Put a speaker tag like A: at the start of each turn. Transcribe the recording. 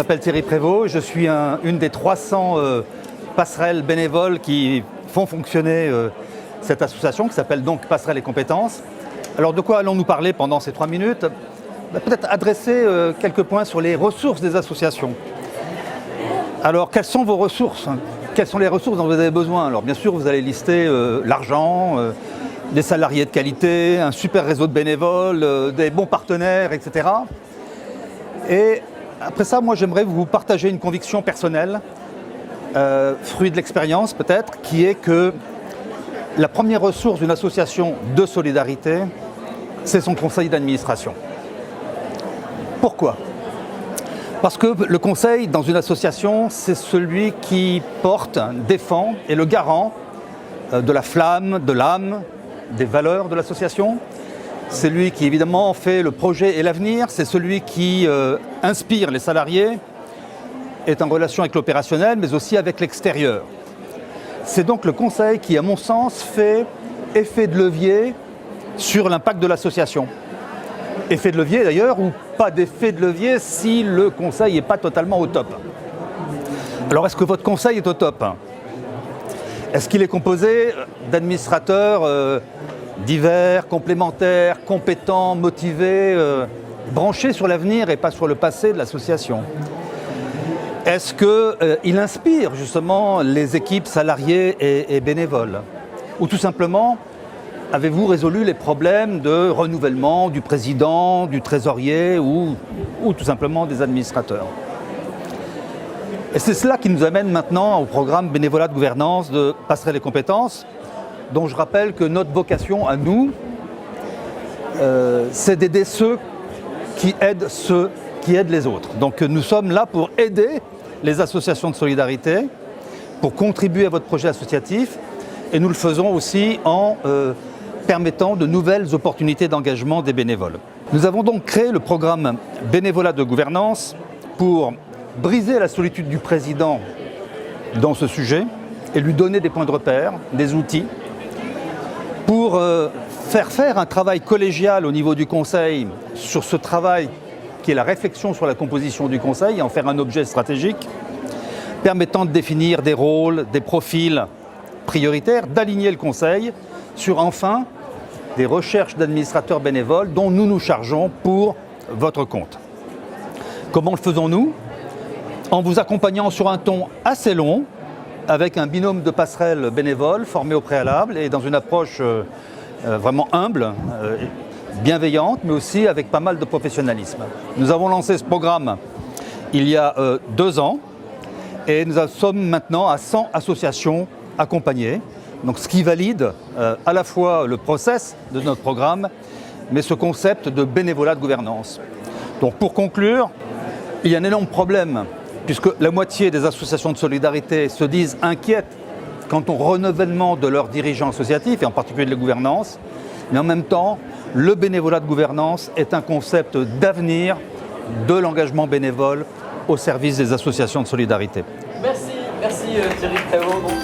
A: m'appelle Thierry Prévost, je suis une des 300 passerelles bénévoles qui font fonctionner cette association qui s'appelle donc Passerelles et Compétences. Alors de quoi allons-nous parler pendant ces 3 minutes? Peut-être adresser quelques points sur les ressources des associations. Alors quelles sont vos ressources? Quelles sont les ressources dont vous avez besoin? Alors bien sûr vous allez lister l'argent, des salariés de qualité, un super réseau de bénévoles, des bons partenaires, etc. Et après ça, moi j'aimerais vous partager une conviction personnelle, fruit de l'expérience peut-être, qui est que la première ressource d'une association de solidarité, c'est son conseil d'administration. Pourquoi? Parce que le conseil dans une association, c'est celui qui porte, défend, est le garant de la flamme, de l'âme, des valeurs de l'association. C'est lui qui évidemment fait le projet et l'avenir, c'est celui qui inspire les salariés, est en relation avec l'opérationnel mais aussi avec l'extérieur. C'est donc le conseil qui, à mon sens, fait effet de levier sur l'impact de l'association. Effet de levier d'ailleurs, ou pas d'effet de levier si le conseil n'est pas totalement au top. Alors est-ce que votre conseil est au top? Est-ce qu'il est composé d'administrateurs divers, complémentaires, compétents, motivés, branchés sur l'avenir et pas sur le passé de l'association? Est-ce qu'il inspire justement les équipes salariées et bénévoles? Ou tout simplement, avez-vous résolu les problèmes de renouvellement du président, du trésorier ou tout simplement des administrateurs? Et c'est cela qui nous amène maintenant au programme Bénévolat de gouvernance de Passerelles et Compétences, dont je rappelle que notre vocation à nous, c'est d'aider ceux qui aident les autres. Donc nous sommes là pour aider les associations de solidarité, pour contribuer à votre projet associatif, et nous le faisons aussi en permettant de nouvelles opportunités d'engagement des bénévoles. Nous avons donc créé le programme Bénévolat de gouvernance pour briser la solitude du président dans ce sujet et lui donner des points de repère, des outils, pour faire un travail collégial au niveau du conseil sur ce travail qui est la réflexion sur la composition du conseil et en faire un objet stratégique, permettant de définir des rôles, des profils prioritaires, d'aligner le conseil sur enfin des recherches d'administrateurs bénévoles dont nous nous chargeons pour votre compte. Comment le faisons-nous? En vous accompagnant sur un ton assez long, avec un binôme de passerelles bénévoles formés au préalable et dans une approche vraiment humble, bienveillante, mais aussi avec pas mal de professionnalisme. Nous avons lancé ce programme il y a 2 ans et nous sommes maintenant à 100 associations accompagnées. Donc, ce qui valide à la fois le process de notre programme, mais ce concept de bénévolat de gouvernance. Donc pour conclure, il y a un énorme problème puisque la moitié des associations de solidarité se disent inquiètes quant au renouvellement de leurs dirigeants associatifs, et en particulier de la gouvernance. Mais en même temps, le bénévolat de gouvernance est un concept d'avenir de l'engagement bénévole au service des associations de solidarité.
B: Merci Thierry Prévost.